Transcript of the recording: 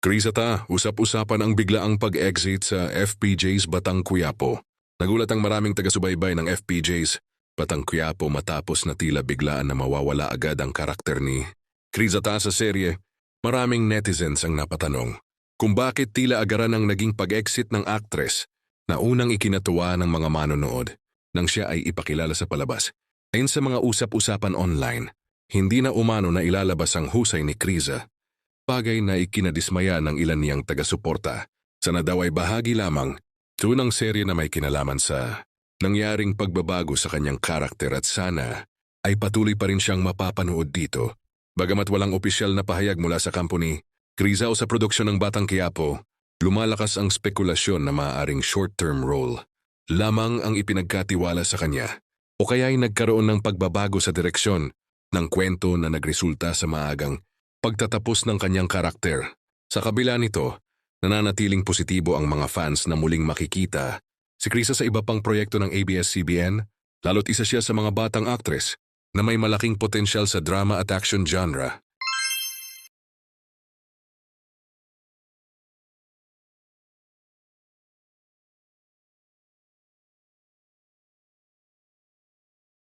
Krisata, usap-usapan ang biglaang pag-exit sa FPJ's Batang Quiapo. Nagulat ang maraming taga-subaybay ng FPJ's Batang Quiapo matapos na tila biglaan na mawawala agad ang karakter ni Krisata sa serye. Maraming netizens ang napatanong kung bakit tila agaran ang naging pag-exit ng actress na unang ikinatuwa ng mga manonood nang siya ay ipakilala sa palabas. Ayon sa mga usap-usapan online, hindi na umano na ilalabas ang husay ni Kriza. Bagay na ikinadismaya ng ilan niyang taga-suporta. Sana daw ay bahagi lamang tunang serye na may kinalaman sa nangyaring pagbabago sa kanyang karakter at sana ay patuloy pa rin siyang mapapanood dito. Bagamat walang opisyal na pahayag mula sa company, Kriza o sa produksyon ng Batang Quiapo, lumalakas ang spekulasyon na maaaring short-term role lamang ang ipinagkatiwala sa kanya o kaya ay nagkaroon ng pagbabago sa direksyon ng kwento na nagresulta sa maagang pagtatapos ng kanyang karakter. Sa kabila nito, nananatiling positibo ang mga fans na muling makikita si Kriza sa iba pang proyekto ng ABS-CBN, lalo't isa siya sa mga batang actress na may malaking potensyal sa drama at action genre.